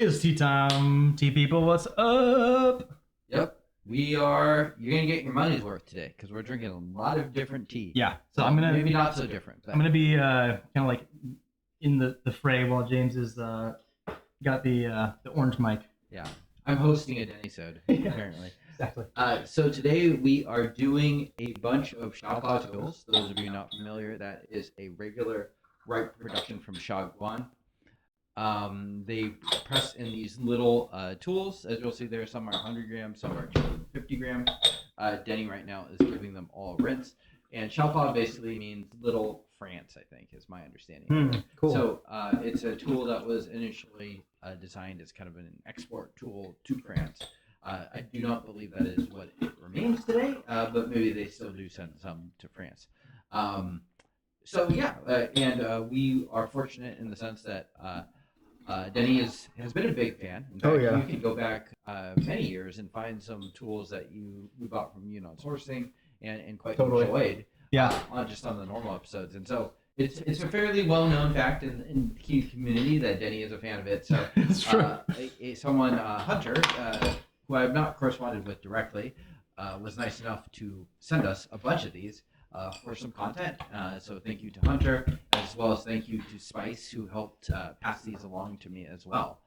It's tea time. Tea people, what's up? Yep. You're going to get your money's worth today because we're drinking a lot of different tea. Yeah. So I'm going to, maybe not so different. I'm gonna be kind of like in the fray while James is got the orange mic. Yeah. I'm hosting a Dennysode, apparently. Exactly. So today we are doing a bunch of Xiaofa tools. Those of you not familiar, that is a regular ripe production from Shaoguan. They press in these little tools. As you'll see there, some are 100 grams, some are 250 grams. Denny right now is giving them all a rinse. And Xiaofa basically means little France, I think, is my understanding. Cool. So it's a tool that was initially designed as kind of an export tool to France. I do not believe that is what it remains today, but maybe they still do send some to France. We are fortunate in the sense that Denny has been a big fan. In fact, you can go back many years and find some tools that we bought from Yunnan Sourcing and quite enjoyed. Yeah. On the normal episodes. And so it's a fairly well-known fact in the Key community that Denny is a fan of it. So it's true. Hunter, who I have not corresponded with directly, was nice enough to send us a bunch of these for some content. So thank you to Hunter, as well as thank you to Spice, who helped pass these along to me as well.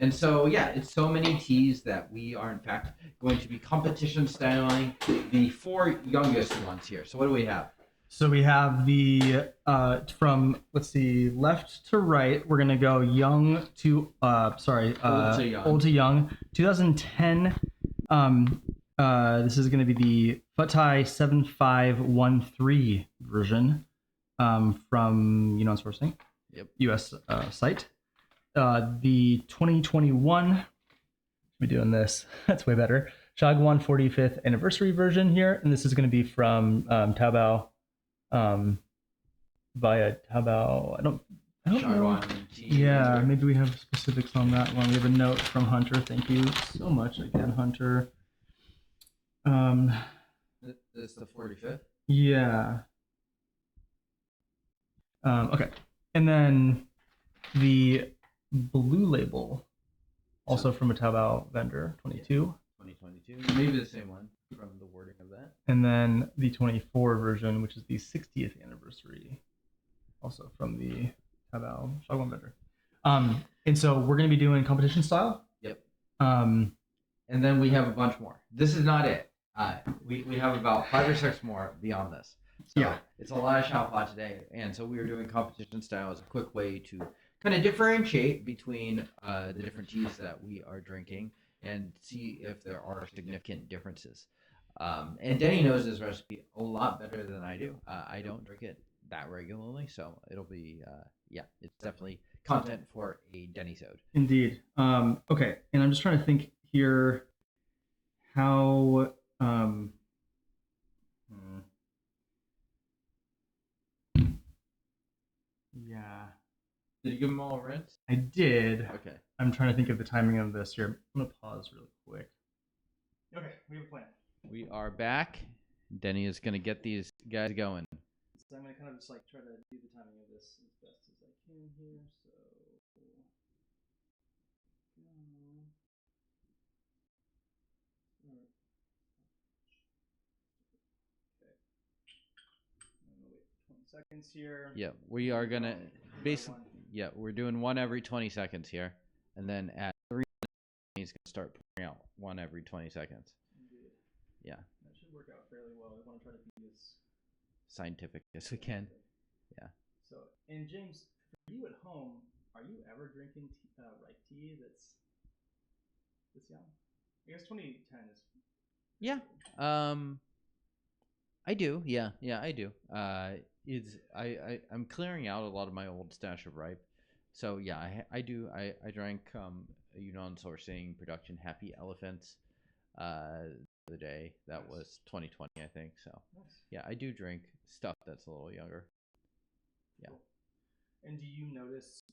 It's so many teas that we are in fact going to be competition styling the four youngest ones here. So what do we have? So we have the from left to right. We're gonna go young to old to young. 2010. This is gonna be the Fatai 7513 version from Yunnan Sourcing. Yep. US site. The 2021. We're doing this. That's way better. Shaoguan 45th anniversary version here, and this is going to be from Taobao. Via Taobao. I don't know. Yeah, maybe we have specifics on that one. We have a note from Hunter. Thank you so much again, Hunter. This is the 45th. Yeah. Okay, and then the blue label, also from a Taobao vendor, 22. 2022, maybe the same one from the wording of that. And then the 24 version, which is the 60th anniversary, also from the Taobao Shaoguan vendor. And so we're going to be doing competition style. Yep. And then we have a bunch more. This is not it. We have about 5 or 6 more beyond this. So yeah, it's a lot of Xiaofa today, and so we were doing competition style as a quick way to kind of differentiate between the different teas that we are drinking and see if there are significant differences. And Denny knows this recipe a lot better than I do. I don't drink it that regularly, so it'll be it's definitely content for a Dennysode. Indeed. Okay, and I'm just trying to think here how. Yeah. Did you give them all a rinse? I did. Okay. I'm trying to think of the timing of this here. I'm going to pause really quick. Okay, we have a plan. We are back. Denny is going to get these guys going. So I'm going to kind of just like try to do the timing of this as best as I can here. So. Okay. I'm going to wait 20 seconds here. Yeah, we are going to basically. Yeah, we're doing one every 20 seconds here, and then at 3, he's going to start pouring out one every 20 seconds. Indeed. Yeah. That should work out fairly well. I want to try to be as scientific as we can. Yeah. So, and James, for you at home, are you ever drinking ripe tea that's this young? I guess 2010 is. Yeah. I do. Yeah, I do. I'm clearing out a lot of my old stash of ripe. So yeah, I do. I drank Yunnan Sourcing production Happy Elephants the other day. That was 2020, I think. So yeah, I do drink stuff that's a little younger. Yeah. Cool. And do you notice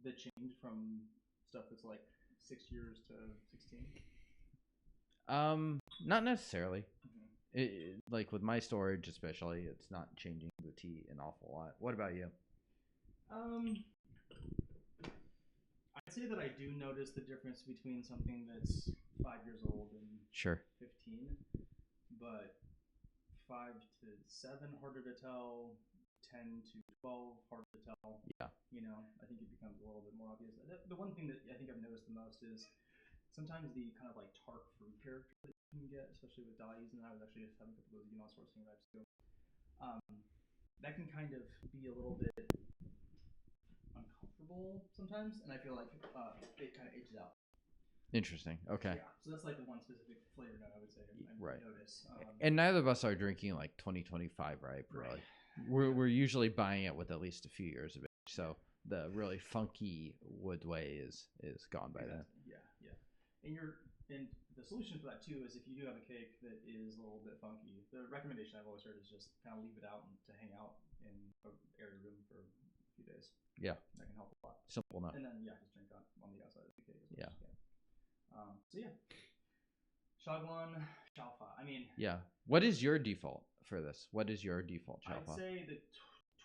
the change from stuff that's like 6 years to 16? Not necessarily. Like with my storage especially, it's not changing the tea an awful lot. What about you? I'd say that I do notice the difference between something that's 5 years old and Sure. 15, but 5 to 7 harder to tell, 10 to 12 harder to tell. Yeah. You know, I think it becomes a little bit more obvious. The one thing that I think I've noticed the most is sometimes the kind of like tart fruit character that you can get, especially with dahlias, and I was actually just having a couple of those sourcing vibes too. That can kind of be a little bit uncomfortable sometimes, and I feel like it kind of ages out. Interesting. Okay. Yeah, so that's like the one specific flavor note I would say I notice. And neither of us are drinking like 2025, right? Right. We're usually buying it with at least a few years of age. So the really funky wood way is gone by then. Yeah. And the solution for that too is if you do have a cake that is a little bit funky, the recommendation I've always heard is just kind of leave it out and to hang out in an airy room for a few days. Yeah. That can help a lot. Simple enough. And then just drink on the outside of the cake as yeah. as you can. So yeah. Shagwan, Xiaofa. I mean. Yeah. What is your default for this? What is your default Xiaofa? I'd say the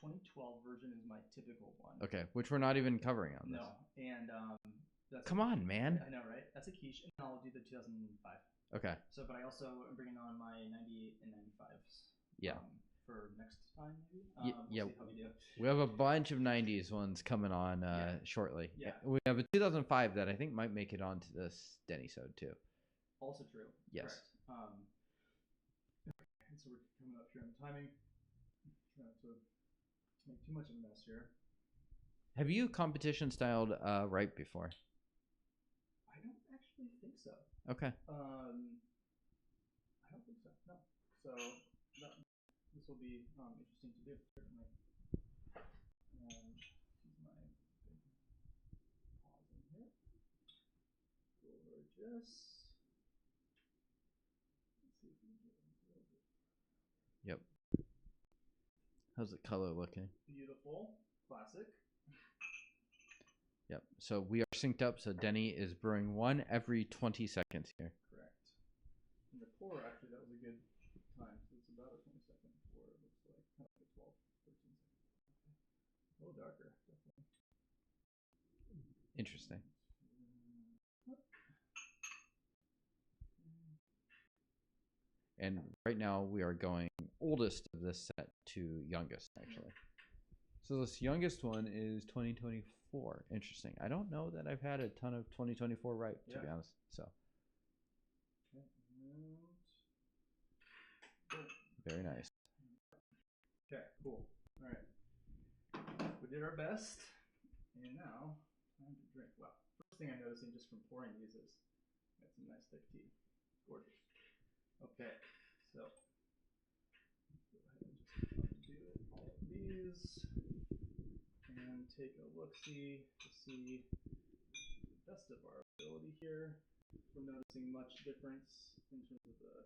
2012 version is my typical one. Okay, which we're not even covering on this. No, and come on, man. I know, right? That's a quiche, and I'll do the 2005. Okay. So, but I also am bringing on my 98 and 95s. Yeah. For next time, maybe. We'll see how we do. We have a bunch of 90s ones coming on shortly. Yeah. We have a 2005 that I think might make it onto this Dennysodes too. Also true. Yes. Correct. And so we're coming up here on the timing. Trying not to make too much of a mess here. Have you competition styled ripe before? I don't actually think so. Okay. I don't think so. No. So this will be interesting to do, certainly. And my big pause in here. Gorgeous. Let's see if we can get a little bit. Yep. How's the color looking? Beautiful. Classic. Yep. So we are synced up. So Denny is brewing one every 20 seconds here. Correct. And the pour, actually, that was a good time. So it's about a 20-second pour, it looks like. Kind of like 12, 13 seconds. A little darker, definitely. Interesting. And right now we are going oldest of this set to youngest, actually. So this youngest one is 2024. Interesting. I don't know that I've had a ton of 2024 ripe, to be honest. So. Very nice. Okay, cool. All right. We did our best. And now, time to drink. Well, first thing I'm noticing just from pouring these is got some nice thick tea. Gorgeous. Okay, so go ahead and just do all of these and take a look-see to see the best of our ability here. We're noticing much difference in terms of the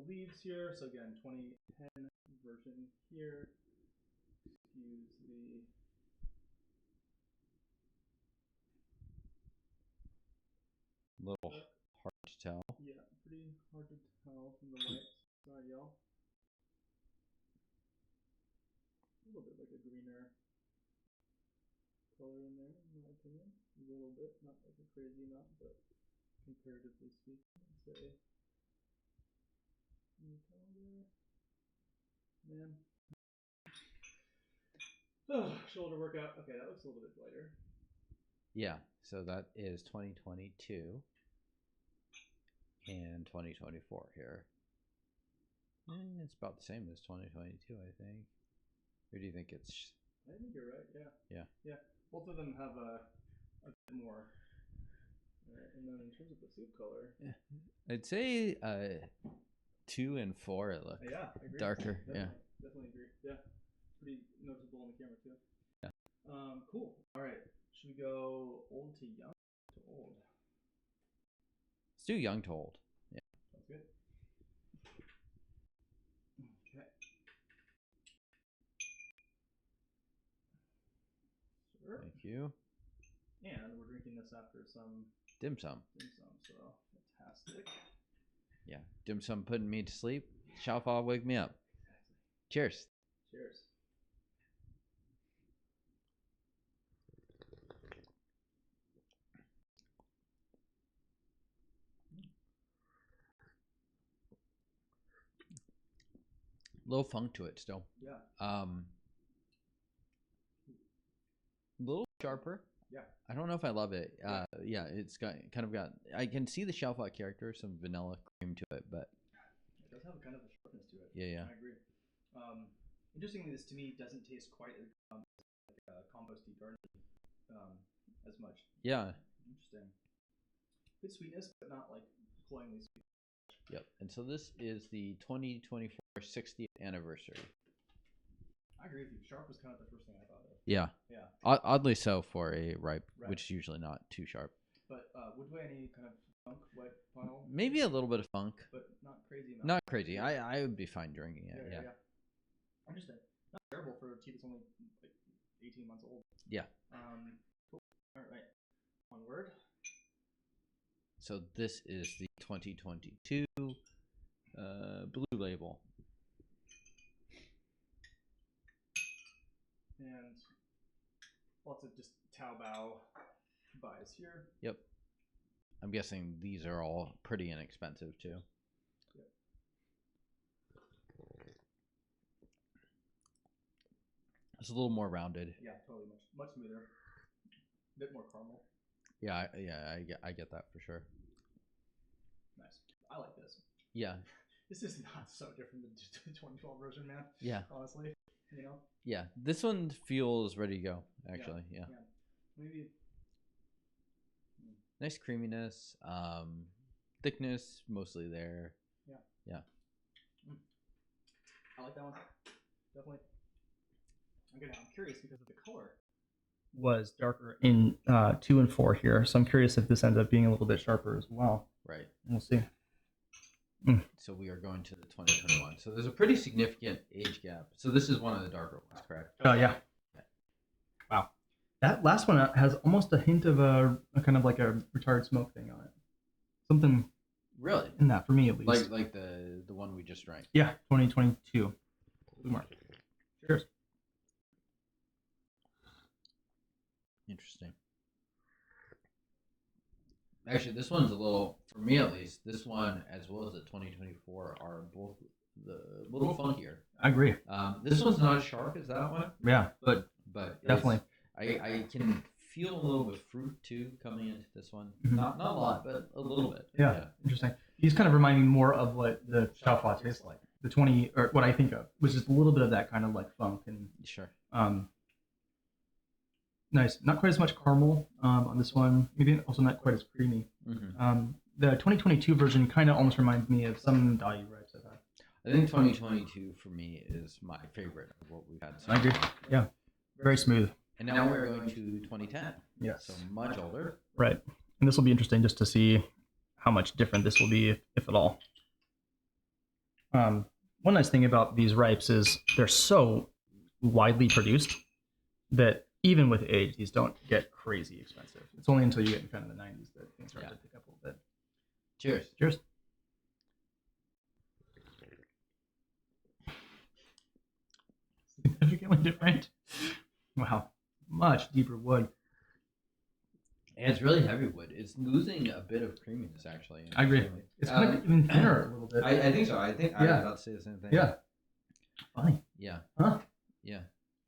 leaves here. So again, 2010 version here. Excuse the little hard to tell. Yeah, pretty hard to tell from the light. Sorry, y'all. A little bit like a greener color in there, in my opinion. A little bit, not like a crazy amount, but comparatively speaking, I'd say. Can you tell there? Man. Oh, shoulder workout. Okay, that looks a little bit lighter. Yeah, so that is 2022 and 2024 here. And it's about the same as 2022, I think. Or do you think it's... I think you're right, yeah. Yeah. Yeah, both of them have a bit more. And then in terms of the soup color... Yeah. I'd say 2 and 4 look darker. Definitely agree. Yeah, pretty noticeable on the camera too. Yeah. Cool. All right. Should we go old to young to old? Let's do young to old. Yeah. Sounds good. Okay. Sure. Thank you. And we're drinking this after some dim sum. So fantastic. Yeah, dim sum putting me to sleep. Xiaofa wake me up. Exactly. Cheers. Cheers. little funk to it still. Yeah. A little sharper. Yeah. I don't know if I love it. Yeah, it's got I can see the Xiaofa character, some vanilla cream to it, but it does have kind of a sharpness to it. Yeah. I agree. Interestingly, this to me doesn't taste quite as composty garden as much. Yeah. Interesting. Good sweetness, but not like cloyingly sweet. Yep. And so this is the 2024 60th anniversary. I agree with you. Sharp was kind of the first thing I thought of. Yeah. Yeah. Oddly so for a ripe, which is usually not too sharp. But would weigh any kind of funk, wet final? Maybe a little bit of funk. But not crazy. Not crazy. I would be fine drinking it. Yeah. Interesting. Not terrible for a tea that's only like 18 months old. Yeah. Cool. All right. One word. So this is the 2022 Blue Label. And lots of just Taobao buys here. Yep. I'm guessing these are all pretty inexpensive too. Yep. It's a little more rounded. Yeah, totally. Much smoother. A bit more caramel. Yeah, I get that for sure. Nice. I like this. Yeah. This is not so different than the 2012 version, man. Yeah. Honestly, Yeah, this one feels ready to go. Actually, yeah. Maybe. Nice creaminess, thickness mostly there. Yeah. I like that one. Definitely. I'm curious because of the color. Was darker in 2 and 4 here, so I'm curious if this ends up being a little bit sharper as well. Right. We'll see. So we are going to the 2021. So there's a pretty significant age gap. So this is one of the darker ones, correct? Oh yeah. Wow. That last one has almost a hint of a kind of like a retired smoke thing on it. Something. Really? In that, for me at least. Like the one we just drank. Yeah, 2022. Blue Mark. Cheers. Interesting. Actually, this one's a little, for me at least, this one as well as the 2024 are both a little funkier. I agree. This one's not as sharp as that one. Yeah, but definitely. I can feel a little bit of fruit too coming into this one. Mm-hmm. Not a lot, but a little bit. Yeah. Interesting. These kind of remind me more of what the Xiaofa tastes like. The 20, or what I think of, which is a little bit of that kind of like funk and sure. Nice. Not quite as much caramel on this one. Maybe also not quite as creamy. Mm-hmm. The 2022 version kind of almost reminds me of some Daiyu rice I've had. I think 2022 for me is my favorite of what we've had. So I agree. Yeah. Very smooth. And now we're going to 2010. Yes. So much older. Right. And this will be interesting just to see how much different this will be, if at all. One nice thing about these ripes is they're so widely produced that even with age, these don't get crazy expensive. It's only until you get in kind of the 90s that things start to pick up a little bit. Cheers. Cheers. Significantly different. Wow. Much deeper wood. And it's really heavy wood. It's losing a bit of creaminess, actually. I agree. It's kind of even thinner a little bit. I think so. I was about to say the same thing. Yeah. Funny. Yeah. Huh? Yeah.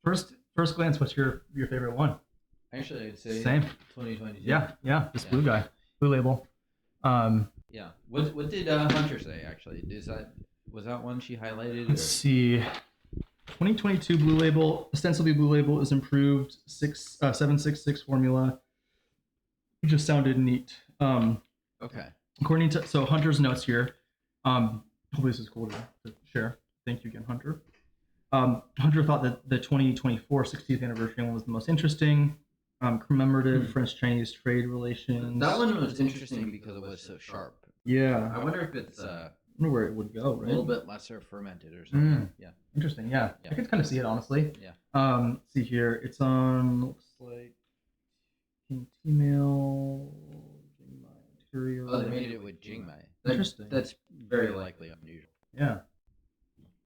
First glance, what's your favorite one? Actually, I'd say same. 2022. Yeah. This blue guy, Blue Label. Yeah. What did Hunter say? Actually, was that one she highlighted? Let's see. 2022 Blue Label, ostensibly Blue Label, is improved 766 formula. It just sounded neat. Okay. According to Hunter's notes here, hopefully this is cool to share. Thank you again, Hunter. Hunter thought that the 2024 60th anniversary one was the most interesting. Commemorative French-Chinese trade relations. That one was interesting because it was so sharp. Yeah. I wonder if it's I wonder where it would go, right? A little bit lesser fermented or something. Yeah. Interesting. Yeah. I could kind of see it, honestly. Yeah. See here, it's on, looks like Email material. Oh, they made it with Jingmai. Interesting. That's very likely unusual. Yeah.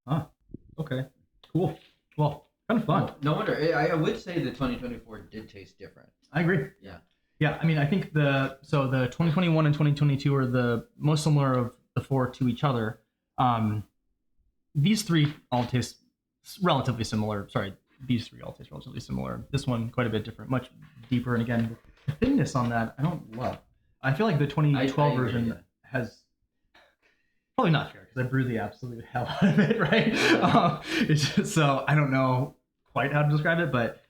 Huh. Okay. Cool. Well, kind of fun. No wonder. I would say the 2024 did taste different. I agree. Yeah. Yeah. I mean, I think the 2021 and 2022 are the most similar of the four to each other. these three all taste relatively similar. Sorry, these three all taste relatively similar. This one quite a bit different, much deeper. And again, the thinness on that I don't love. I feel like the 2012 version has probably not fair because I brew the absolute hell out of it, right? It's just, so I don't know quite how to describe it, but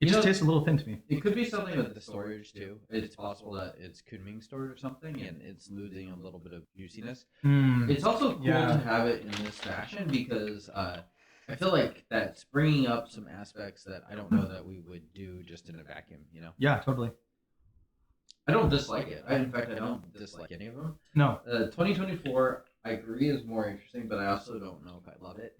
it just tastes a little thin to me. It could be something with the storage too. It's possible that it's Kunming stored or something, and it's losing a little bit of juiciness. It's also cool to have it in this fashion because I feel like that's bringing up some aspects that I don't know that we would do just in a vacuum. You know? Yeah, totally. I don't dislike it. In fact, I don't dislike any of them. No. 2024, I agree, is more interesting, but I also don't know if I love it.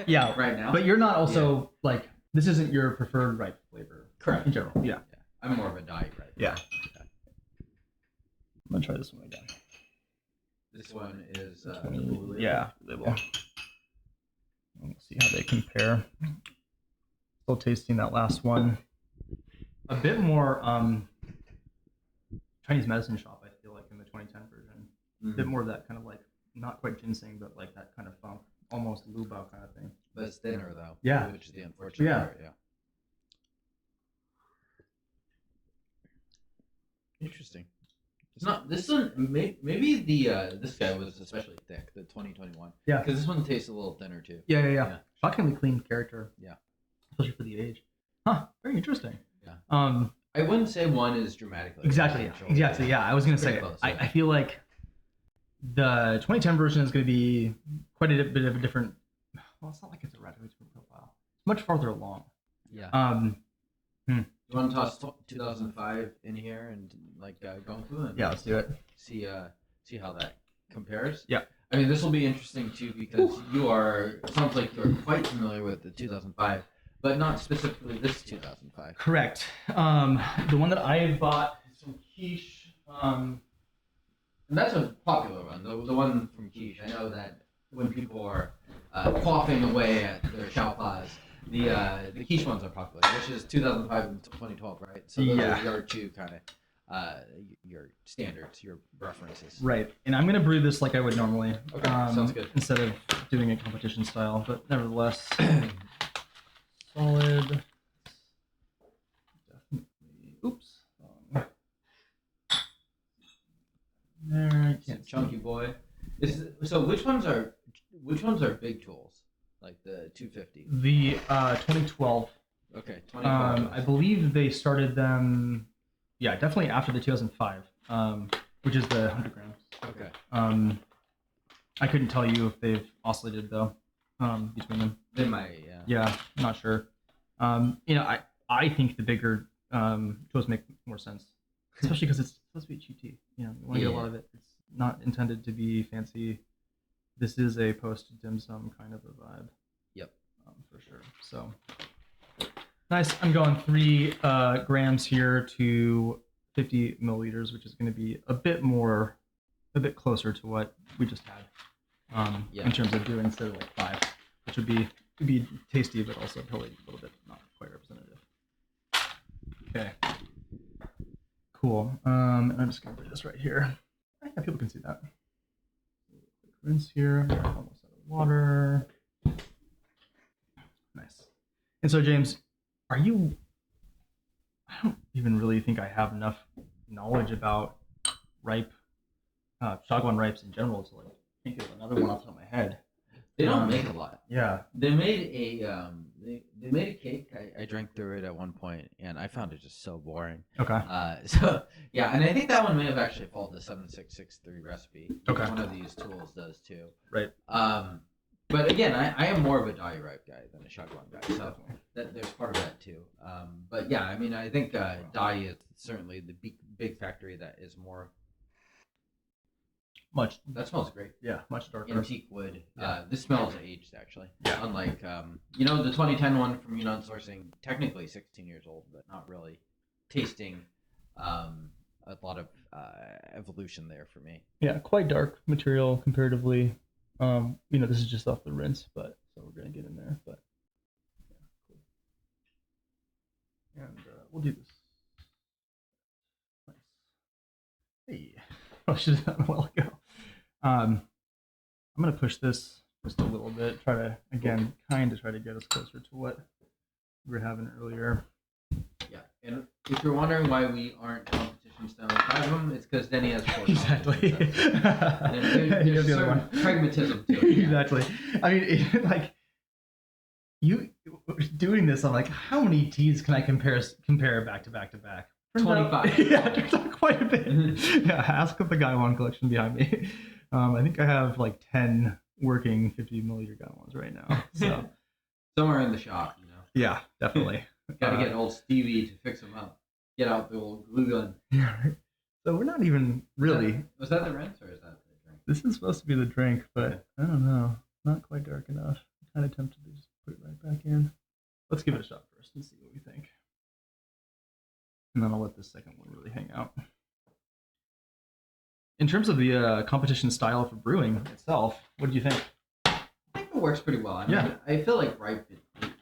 Yeah. Right now. But you're not also like this isn't your preferred ripe flavor. Correct. In general. Yeah. I'm more of a diet ripe. Yeah. I'm gonna try this one again. This one is yeah, label. We'll see how they compare. Still tasting that last one. A bit more Chinese medicine shop, I feel like, in the 2010 version. A bit more of that kind of like, not quite ginseng, but like that kind of funk, almost lubao kind of thing. But it's thinner though. Yeah. Which is the unfortunate part, yeah. Interesting. It's not this one. Maybe the this guy was especially thick. The 2021. Yeah. Because this one tastes a little thinner too. Yeah. Shockingly clean character. Yeah. Especially for the age. Huh. Very interesting. Yeah. I wouldn't say one is dramatically. Exactly. Yeah. I was gonna say. Close, yeah. I feel like the 2010 version is going to be quite a bit of a different. Well, it's not like it's a radically different profile. It's much farther along. Yeah. You want to toss 2005 in here and like Gongfu? And yeah, let's do it. See how that compares. Yeah. I mean, this will be interesting too because it sounds like you're quite familiar with the 2005, but not specifically this 2005. Correct. The one that I bought is from Quiche. And that's a popular one, the one from Quiche. I know that when people are quaffing away at their Xiaofas, the Quiche ones are popular, which is 2005 and 2012, right? So those are your two kind of your standards, your references. Right, and I'm gonna brew this like I would normally. Okay, sounds good. Instead of doing a competition style, but nevertheless, solid. Definitely. Oops. There, chunky boy. So which ones are big tools? Like the 250. The 2012. Okay, 2012. I believe they started them. Yeah, definitely after the 2005, which is the 100 grams. Okay. I couldn't tell you if they've oscillated though, between them. They might, yeah. Yeah, not sure. I think the bigger tools make more sense, especially because it's supposed to be GT. You want to get a lot of it. It's not intended to be fancy. This is a post dim sum kind of a vibe. Yep. For sure. So nice. I'm going 3 grams here to 50 milliliters, which is going to be a bit closer to what we just had. In terms of doing instead of like 5, which would be tasty, but also probably a little bit not quite representative. Okay. Cool. And I'm just gonna put this right here. Yeah, people can see that. Quick rinse here. Almost out of water. Nice. And so, James, I don't even really think I have enough knowledge about ripe Shagwan ripes in general to like think of another one off the top of my head. They don't make a lot. Yeah. They made a they made a cake. I drank through it at one point, and I found it just so boring. Okay. So yeah, and I think that one may have actually followed the 7663 recipe. Okay. One of these tools does too. Right. But again, I am more of a dye ripe guy than a shotgun guy, so there's part of that too. But yeah, I mean, I think dye is certainly the big factory that is more. That smells great. Yeah, much darker. Antique wood. Yeah. This smells aged actually. Yeah. Unlike the 2010 one from Yunnan Sourcing, technically 16 years old, but not really. Tasting a lot of evolution there for me. Yeah, quite dark material comparatively. This is just off the rinse, but so we're gonna get in there. But yeah, cool. And we'll do this. Nice. Hey, I should have done a while ago. I'm gonna push this just a little bit. Try to again kind of try to get us closer to what we were having earlier. Yeah, and if you're wondering why we aren't competition style with 5 of them, it's because Denny has 4. Exactly. There's the other one. Pragmatism to it. Exactly. I mean, like you doing this, I'm like, how many teas can I compare back to back to back? 25. Yeah, turns out quite a bit. Yeah, ask the Gaiwan collection behind me. I think I have like 10 working 50 milliliter Gaiwans right now. So somewhere in the shop, you know. Yeah, definitely. Got to get old Stevie to fix them up. Get out the old glue gun. Yeah, right. So we're not even really. Was that the rinse or is that the drink? This is supposed to be the drink, but I don't know. Not quite dark enough. I'm kind of tempted to just put it right back in. Let's give it a shot first and see what we think. And then I'll let this second one really hang out. In terms of the competition style for brewing itself, what do you think? I think it works pretty well. I mean, I feel like Ripe, it's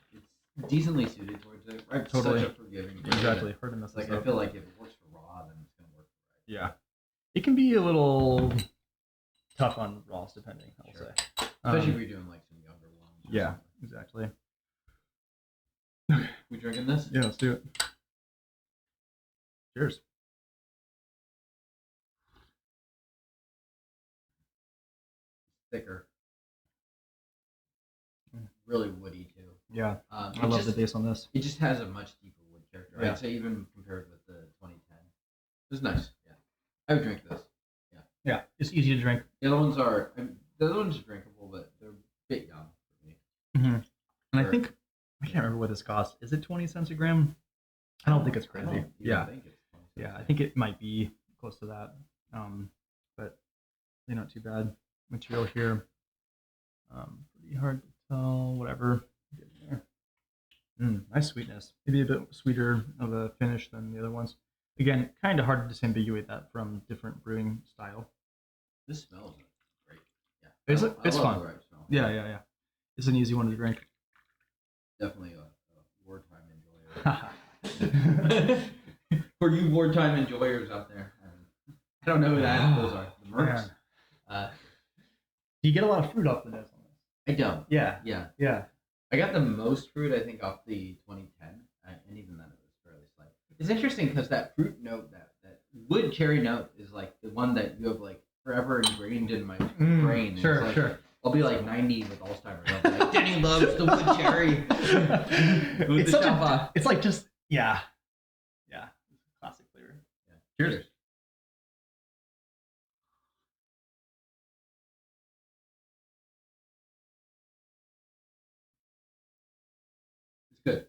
decently suited towards it. Ripe's totally. Such a forgiving beer. Exactly. Hard to mess like this up. I feel like if it works for raw, then it's gonna work for Ripe. Yeah, it can be a little tough on raws depending. I'll say, especially if you're doing like some younger ones. Yeah, exactly. We drinking this? Yeah, let's do it. Cheers. Thicker. Really woody too. Yeah, I love the base on this. It just has a much deeper wood character. Yeah. I'd say even compared with the 2010. It's nice. Yeah, I would drink this. Yeah. Yeah, it's easy to drink. The other ones are drinkable, but they're a bit young for me. Mm-hmm. And I think I can't remember what this costs. Is it 20 cents a gram? I don't think it's crazy. Yeah, I think it might be close to that. But they're not too bad. Material here. Pretty hard to tell. Whatever. Nice sweetness. Maybe a bit sweeter of a finish than the other ones. Again, kind of hard to disambiguate that from different brewing style. This smells great. Yeah, it's fun. The right smell. Yeah. It's an easy one to drink. Definitely a wartime enjoyer. For you wartime enjoyers out there, I don't know who those are. The Mercs. Yeah. Do you get a lot of fruit off the nose on this? I don't. Yeah. I got the most fruit, I think, off the 2010, and even then it was fairly slight. It's interesting because that fruit note, that wood cherry note, is like the one that you have like forever ingrained in my brain. Sure. I'll be like 90 with Alzheimer's. I'll be like, Denny loves the wood cherry. It's such a, it's like just yeah. Classic flavor. Yeah. Cheers. Good.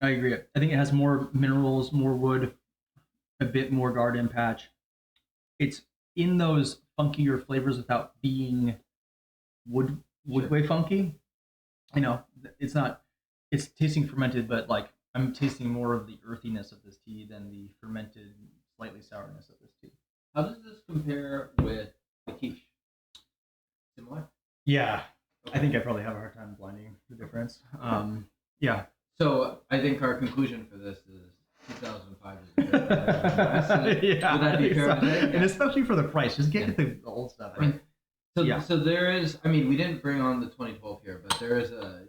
I agree. I think it has more minerals, more wood, a bit more garden patch. It's in those funkier flavors without being wood way funky. You know, it's tasting fermented, but like I'm tasting more of the earthiness of this tea than the fermented, slightly sourness of this tea. How does this compare with the quiche? Similar? Yeah. Okay. I think I probably have a hard time blinding the difference. Yeah. So I think our conclusion for this is 2005 is better. Yeah, would that be fair to say? And especially for the price, just get the old stuff. Right. So there is. I mean, we didn't bring on the 2012 here, but there is a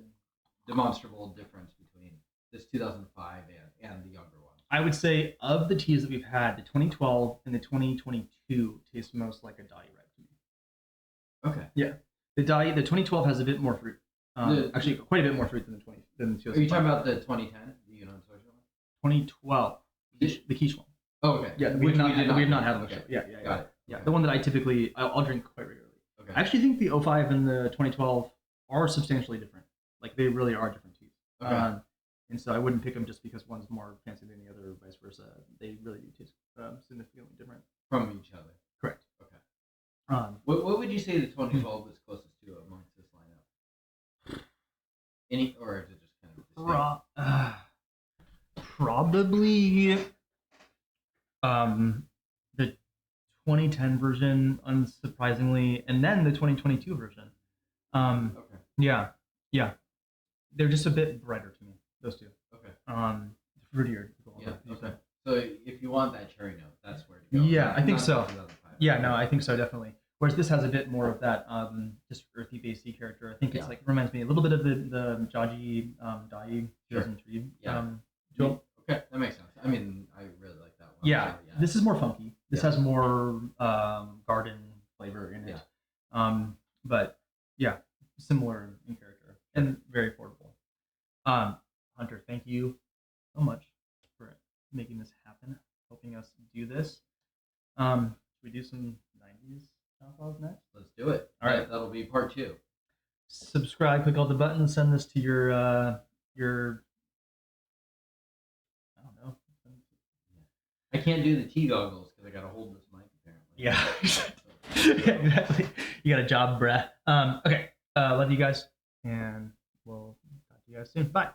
demonstrable difference between this 2005 and the younger one. I would say of the teas that we've had, the 2012 and the 2022 taste most like a Dai Red to me. Okay. Yeah. The 2012 has a bit more fruit. Actually, quite a bit more fruit than the 2005. Are you talking about the 2010? The 2012. The quiche one. Oh, okay. Yeah, we've not had on the show. Yeah. Got it. Yeah, the one that I'll drink quite regularly. Okay. I actually think the 05 and the 2012 are substantially different. Like they really are different teas. Okay. And so I wouldn't pick them just because one's more fancy than the other, or vice versa. They really do taste significantly different from each other. Correct. Okay. What would you say the 2012 is closest to amongst this lineup? Any, or is it just kind of probably the 2010 version, unsurprisingly, and then the 2022 version. Okay. Yeah, they're just a bit brighter to me. Those two. Okay. Fruitier. Yeah. Okay. So if you want that cherry note, that's where to go. Yeah, I think so. Yeah, no, I think so, definitely. Whereas this has a bit more of that just earthy bassy character. I think it's like reminds me a little bit of the Jaji Dai 2003. Joel. Okay, that makes sense. I mean, I really like that one. Yeah, so, this is more funky. This has more garden flavor in it. But yeah, similar in character and very affordable. Hunter, thank you so much for making this happen, helping us do this. Should we do some 90s soundclouds next? Let's do it. All right, that'll be part 2. Subscribe, click all the buttons, send this to your I don't know. I can't do the T goggles because I gotta hold this mic apparently. Yeah. Yeah, exactly. You got a job, bruh. Okay. Love you guys, and we'll talk to you guys soon. Bye.